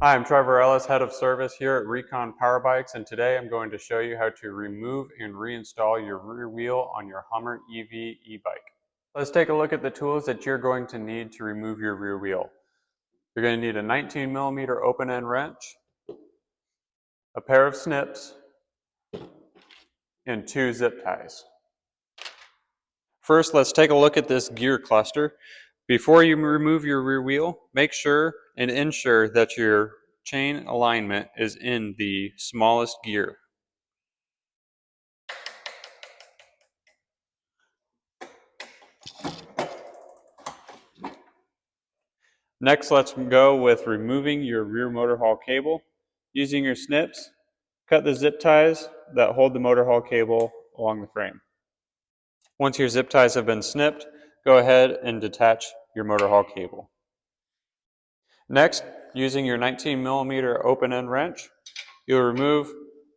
Hi, I'm Trevor Ellis, Head of Service here at Recon Power Bikes, and today I'm going to show you how to remove and reinstall your rear wheel on your Hummer EV e-bike. Let's take a look at the tools that you're going to need to remove your rear wheel. You're going to need a 19mm open-end wrench, a pair of snips, and 2 zip ties. First, let's take a look at this gear cluster. Before you remove your rear wheel, make sure and ensure that your chain alignment is in the smallest gear. Next, let's go with removing your rear motor haul cable. Using your snips, cut the zip ties that hold the motor haul cable along the frame. Once your zip ties have been snipped, go ahead and detach your motor haul cable. Next, using your 19mm open-end wrench, you'll remove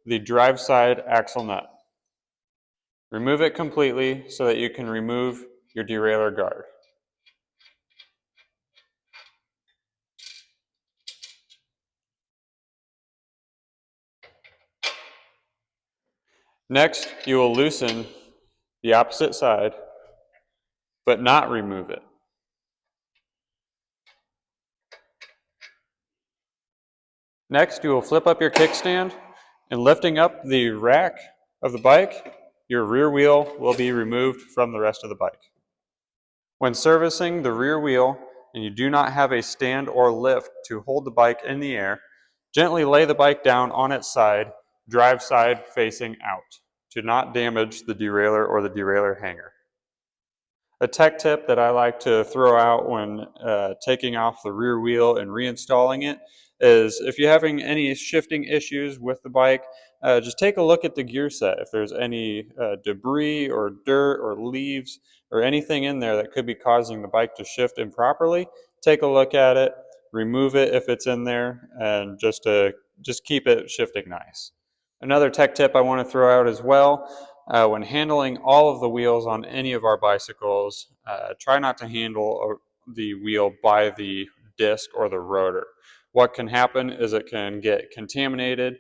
the drive side axle nut. Remove it completely so that you can remove your derailleur guard. Next, you will loosen the opposite side, but not remove it. Next, you will flip up your kickstand, and lifting up the rack of the bike, your rear wheel will be removed from the rest of the bike. When servicing the rear wheel and you do not have a stand or lift to hold the bike in the air, gently lay the bike down on its side, drive side facing out, to not damage the derailleur or the derailleur hanger. A tech tip that I like to throw out when taking off the rear wheel and reinstalling it is if you're having any shifting issues with the bike, just take a look at the gear set. If there's any debris or dirt or leaves or anything in there that could be causing the bike to shift improperly, take a look at it, remove it if it's in there, and just keep it shifting nice. Another tech tip I want to throw out as well, when handling all of the wheels on any of our bicycles, try not to handle the wheel by the disc or the rotor. What can happen is it can get contaminated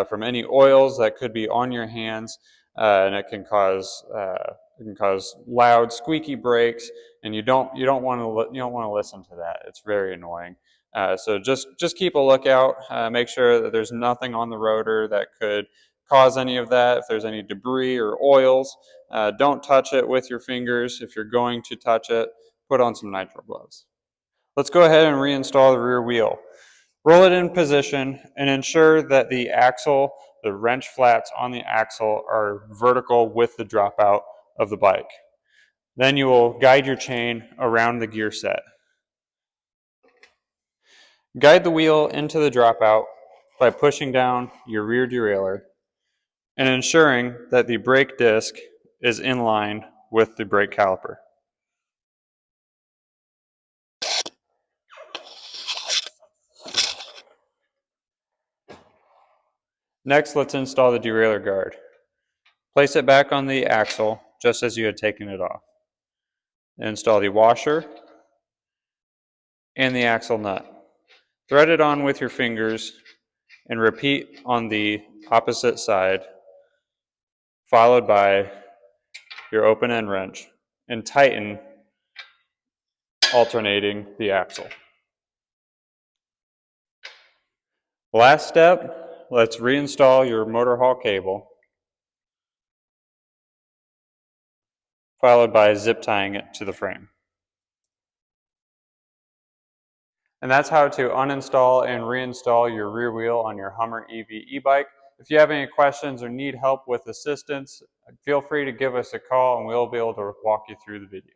from any oils that could be on your hands, and it can cause loud, squeaky brakes, and you don't want to listen to that. It's very annoying. So just keep a lookout. Make sure that there's nothing on the rotor that could cause any of that. If there's any debris or oils, don't touch it with your fingers. If you're going to touch it, put on some nitrile gloves. Let's go ahead and reinstall the rear wheel. Roll it in position and ensure that the axle, the wrench flats on the axle, are vertical with the dropout of the bike. Then you will guide your chain around the gear set. Guide the wheel into the dropout by pushing down your rear derailleur and ensuring that the brake disc is in line with the brake caliper. Next, let's install the derailleur guard. Place it back on the axle just as you had taken it off. Install the washer and the axle nut. Thread it on with your fingers and repeat on the opposite side, followed by your open-end wrench, and tighten, alternating the axle. Last step, let's reinstall your motor haul cable, followed by zip tying it to the frame. And that's how to uninstall and reinstall your rear wheel on your Hummer EV e-bike. If you have any questions or need help with assistance, feel free to give us a call and we'll be able to walk you through the video.